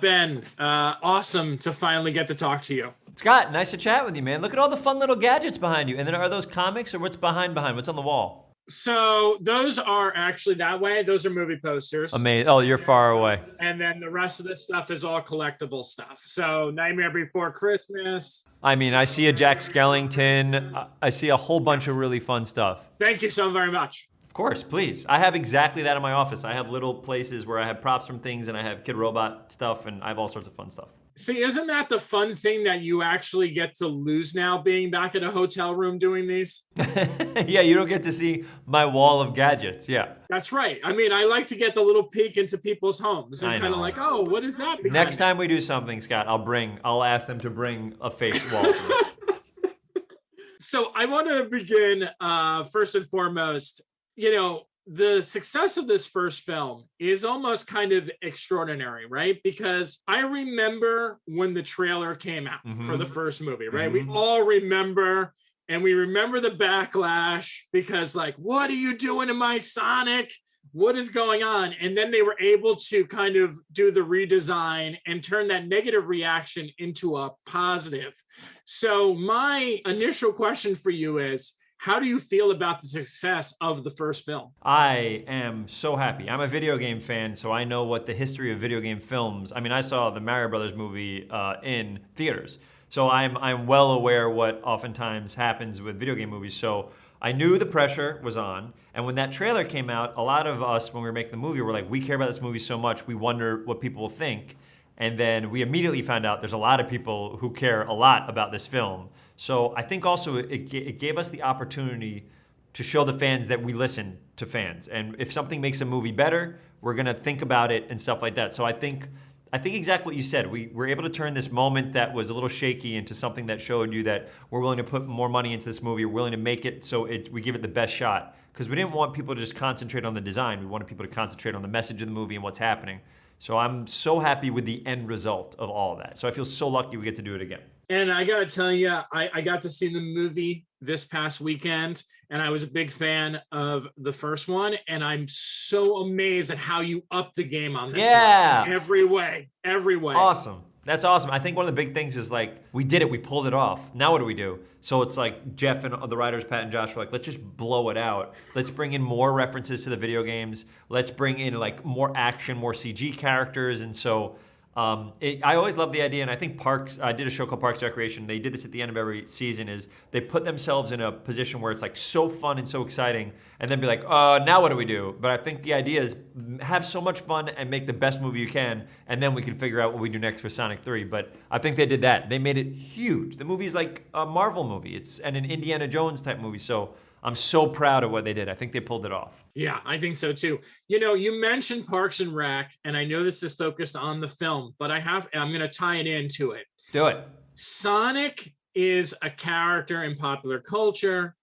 Ben, awesome to finally get to talk to you. Scott, nice to chat with you, man. Look at all the fun little gadgets behind you. And then are those comics or what's behind? What's on the wall? So those are actually that way. Those are movie posters. Amazing. Oh, you're far away. And then the rest of this stuff is all collectible stuff. So Nightmare Before Christmas. I mean, I see a Jack Skellington. I see a whole bunch of really fun stuff. Thank you so very much. Of course, please. I have exactly that in my office. I have little places where I have props from things and I have Kid Robot stuff and I have all sorts of fun stuff. See, isn't that the fun thing that you actually get to lose now being back in a hotel room doing these? Yeah, you don't get to see my wall of gadgets. Yeah. That's right. I mean, I like to get the little peek into people's homes and kind of like, oh, what is that? Next time we do something, Scott, I'll ask them to bring a fake wall. So I want to begin first and foremost, the success of this first film is almost kind of extraordinary, right? Because I remember when the trailer came out for the first movie, right? We all remember, and we remember the backlash because like, what are you doing to my Sonic? What is going on? And then they were able to kind of do the redesign and turn that negative reaction into a positive. So my initial question for you is, how do you feel about the success of the first film? I am so happy. I'm a video game fan, so I know what the history of video game films. I mean, I saw the Mario Brothers movie in theaters, so I'm well aware what oftentimes happens with video game movies. So I knew the pressure was on, and when that trailer came out, a lot of us, when we were making the movie, were like, we care about this movie so much, we wonder what people will think. And then we immediately found out there's a lot of people who care a lot about this film. So I think also it gave us the opportunity to show the fans that we listen to fans. And if something makes a movie better, we're gonna think about it and stuff like that. So I think exactly what you said. We were able to turn this moment that was a little shaky into something that showed you that we're willing to put more money into this movie. We're willing to make it so we give it the best shot. Because we didn't want people to just concentrate on the design. We wanted people to concentrate on the message of the movie and what's happening. So I'm so happy with the end result of all of that. So I feel so lucky we get to do it again. And I got to tell you, I got to see the movie this past weekend, and I was a big fan of the first one. And I'm so amazed at how you upped the game on this one. Every way. Awesome. That's awesome. I think one of the big things is like, we did it, we pulled it off. Now what do we do? So it's like Jeff and the writers, Pat and Josh, were like, let's just blow it out. Let's bring in more references to the video games. Let's bring in like more action, more CG characters. And so I always love the idea, and I think Parks, I did a show called Parks Recreation. They did this at the end of every season, is they put themselves in a position where it's like so fun and so exciting, and then be like, now what do we do? But I think the idea is have so much fun and make the best movie you can, and then we can figure out what we do next for Sonic 3. But I think they did that. They made it huge. The movie is like a Marvel movie. And an Indiana Jones type movie. So I'm so proud of what they did. I think they pulled it off. Yeah, I think so too. You mentioned Parks and Rec, and I know this is focused on the film, but I'm going to tie it into it. Do it. Sonic is a character in popular culture.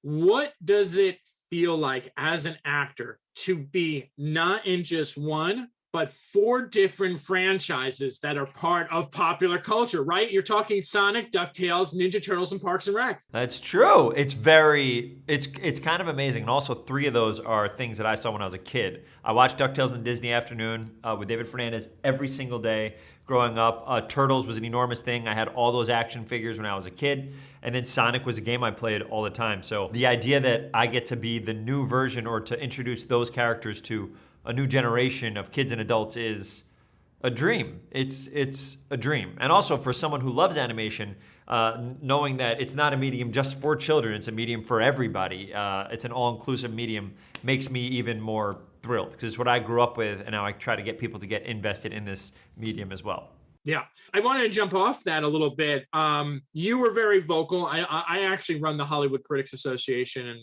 What does it feel like as an actor to be not in just one, but 4 different franchises that are part of popular culture, right? You're talking Sonic, DuckTales, Ninja Turtles, and Parks and Rec. That's true. It's kind of amazing. And also 3 of those are things that I saw when I was a kid. I watched DuckTales on Disney Afternoon with David Fernandez every single day growing up. Turtles was an enormous thing. I had all those action figures when I was a kid. And then Sonic was a game I played all the time. So the idea that I get to be the new version or to introduce those characters to a new generation of kids and adults is a dream. It's a dream. And also for someone who loves animation, knowing that it's not a medium just for children, it's a medium for everybody. It's an all-inclusive medium makes me even more thrilled because it's what I grew up with, and now I try to get people to get invested in this medium as well. Yeah, I wanted to jump off that a little bit. You were very vocal. I actually run the Hollywood Critics Association, and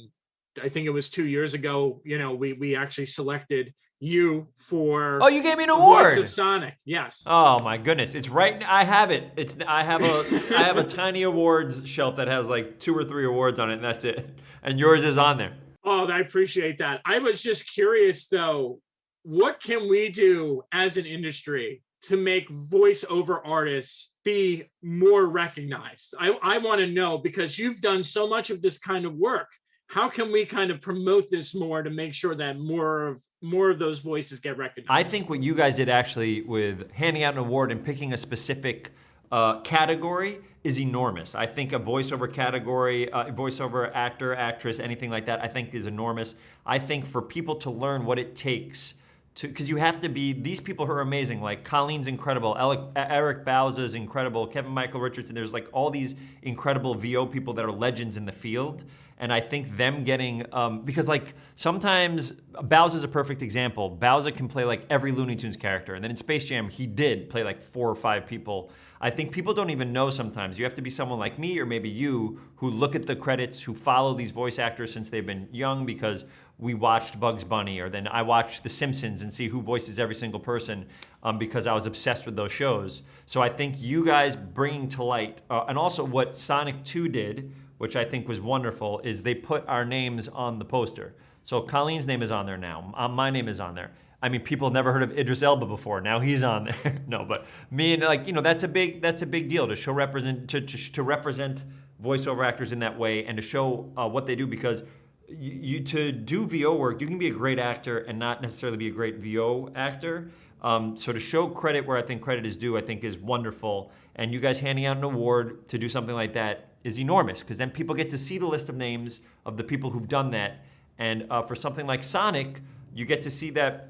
I think it was 2 years ago, we actually selected you for you gave me an award. Voice of Sonic. Yes. Oh my goodness. It's right. I have it. I have a tiny awards shelf that has like 2 or 3 awards on it, and that's it. And yours is on there. Oh, I appreciate that. I was just curious though, what can we do as an industry to make voiceover artists be more recognized? I want to know, because you've done so much of this kind of work. How can we kind of promote this more to make sure that more of more of those voices get recognized. I think what you guys did actually with handing out an award and picking a specific category is enormous. I think a voiceover category, voiceover actor, actress, anything like that, I think is enormous. I think for people to learn what it takes to, because you have to be, these people who are amazing, like Colleen's incredible, Eric Bauza's incredible, Kevin Michael Richardson, there's like all these incredible VO people that are legends in the field. And I think them getting, because like sometimes Bowser's a perfect example. Bowser can play like every Looney Tunes character. And then in Space Jam, he did play like 4 or 5 people. I think people don't even know sometimes. You have to be someone like me or maybe you who look at the credits, who follow these voice actors since they've been young because we watched Bugs Bunny, or then I watched The Simpsons and see who voices every single person because I was obsessed with those shows. So I think you guys bringing to light, and also what Sonic 2 did, which I think was wonderful, is they put our names on the poster. So Colleen's name is on there now. My name is on there. I mean, people have never heard of Idris Elba before. Now he's on there. No, but me and like, you know, that's a big deal to show represent to represent voiceover actors in that way and to show what they do, because you to do VO work, you can be a great actor and not necessarily be a great VO actor. So to show credit where I think credit is due, I think is wonderful. And you guys handing out an award to do something like that is enormous, because then people get to see the list of names of the people who've done that. And for something like Sonic, you get to see that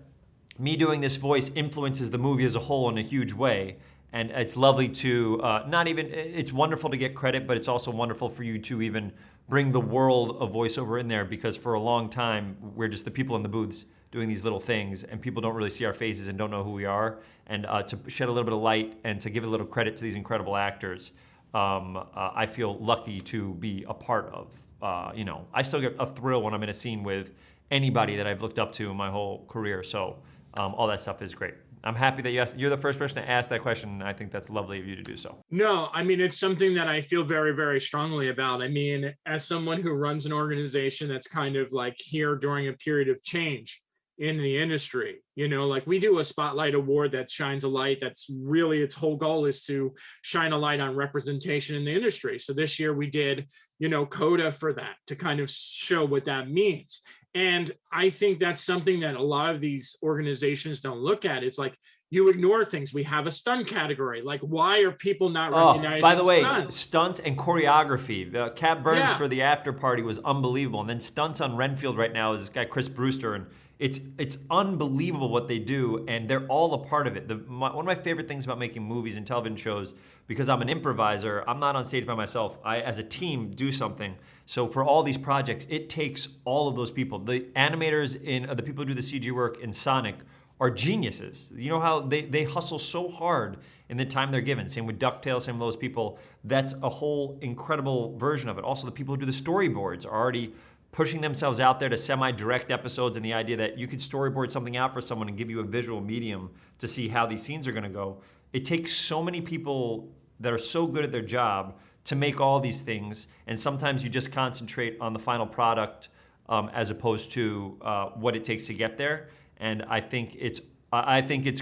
me doing this voice influences the movie as a whole in a huge way. And it's lovely to it's wonderful to get credit, but it's also wonderful for you to even bring the world of voiceover in there, because for a long time, we're just the people in the booths doing these little things, and people don't really see our faces and don't know who we are. And to shed a little bit of light and to give a little credit to these incredible actors, I feel lucky to be a part of. I still get a thrill when I'm in a scene with anybody that I've looked up to in my whole career. So all that stuff is great. I'm happy that you asked. You're the first person to ask that question, and I think that's lovely of you to do so. No, I mean, it's something that I feel very, very strongly about. I mean, as someone who runs an organization that's kind of like here during a period of change in the industry, like we do a spotlight award that shines a light. That's really its whole goal is to shine a light on representation in the industry. So this year we did, CODA for that, to kind of show what that means. And I think that's something that a lot of these organizations don't look at. It's like you ignore things. We have a stunt category. Like, why are people not recognizing by the way, stunts and choreography. The Cat Burns for the after party was unbelievable. And then stunts on Renfield right now is this guy, Chris Brewster. And it's unbelievable what they do, and they're all a part of it. One of my favorite things about making movies and television shows, because I'm an improviser, I'm not on stage by myself. I, as a team, do something. So for all these projects, it takes all of those people. The animators, the people who do the CG work in Sonic are geniuses. You know how they hustle so hard in the time they're given. Same with DuckTales, same with those people. That's a whole incredible version of it. Also, the people who do the storyboards are already pushing themselves out there to semi-direct episodes, and the idea that you could storyboard something out for someone and give you a visual medium to see how these scenes are gonna go. It takes so many people that are so good at their job to make all these things, and sometimes you just concentrate on the final product as opposed to what it takes to get there. And I think it's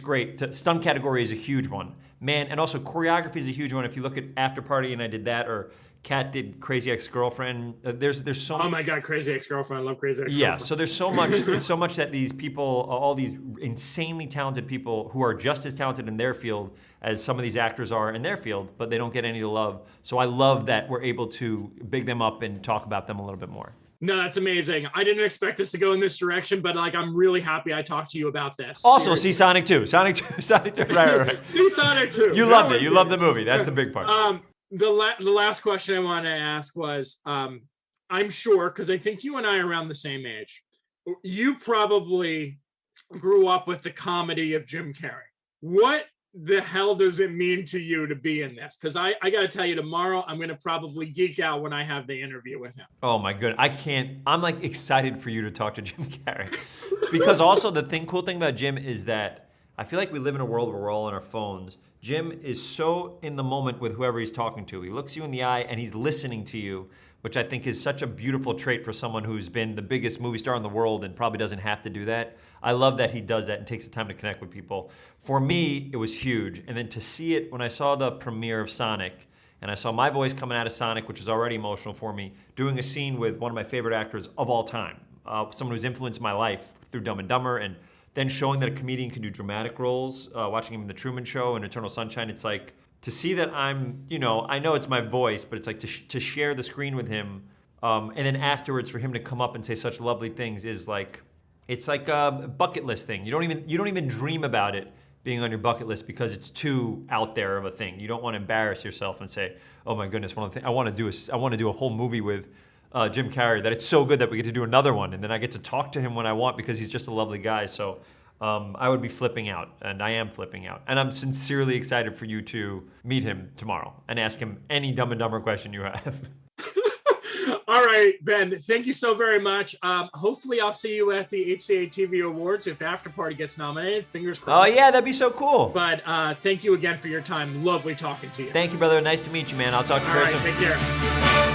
great. Stunt category is a huge one, man, and also choreography is a huge one. If you look at After Party, and I did that, or Kat did Crazy Ex-Girlfriend. There's so much. Oh my God, Crazy Ex-Girlfriend! I love Crazy Ex-Girlfriend. Yeah, so there's so much. It's so much that these people, all these insanely talented people who are just as talented in their field as some of these actors are in their field, but they don't get any love. So I love that we're able to big them up and talk about them a little bit more. No, that's amazing. I didn't expect this to go in this direction, but I'm really happy I talked to you about this. Also, seriously. See Sonic 2. Sonic 2, right. See Sonic 2. You loved it. You loved the movie. That's the big part. The last question I want to ask was, I'm sure, because I think you and I are around the same age, you probably grew up with the comedy of Jim Carrey. What the hell does it mean to you to be in this? Because I got to tell you, tomorrow I'm going to probably geek out when I have the interview with him. Oh my goodness. I'm like excited for you to talk to Jim Carrey. Because also cool thing about Jim is that I feel like we live in a world where we're all on our phones. Jim is so in the moment with whoever he's talking to. He looks you in the eye and he's listening to you, which I think is such a beautiful trait for someone who's been the biggest movie star in the world and probably doesn't have to do that. I love that he does that and takes the time to connect with people. For me, it was huge. And then to see it when I saw the premiere of Sonic, and I saw my voice coming out of Sonic, which was already emotional for me, doing a scene with one of my favorite actors of all time, someone who's influenced my life through Dumb and Dumber, and then showing that a comedian can do dramatic roles, watching him in The Truman Show and Eternal Sunshine, it's like, to see that I'm, you know, I know it's my voice, but it's like to share the screen with him, and then afterwards for him to come up and say such lovely things is like, it's like a bucket list thing. You don't even dream about it being on your bucket list because it's too out there of a thing. You don't want to embarrass yourself and say, oh my goodness, one of the things I want to do a whole movie with Jim Carrey, that it's so good that we get to do another one, and then I get to talk to him when I want because he's just a lovely guy. So I would be flipping out, and I am flipping out. And I'm sincerely excited for you to meet him tomorrow and ask him any Dumb and Dumber question you have. All right, Ben, thank you so very much. Hopefully I'll see you at the HCA TV Awards if After Party gets nominated. Fingers crossed. Oh, yeah, that'd be so cool. But thank you again for your time. Lovely talking to you. Thank you, brother. Nice to meet you, man. I'll talk to you very soon. All right, take care.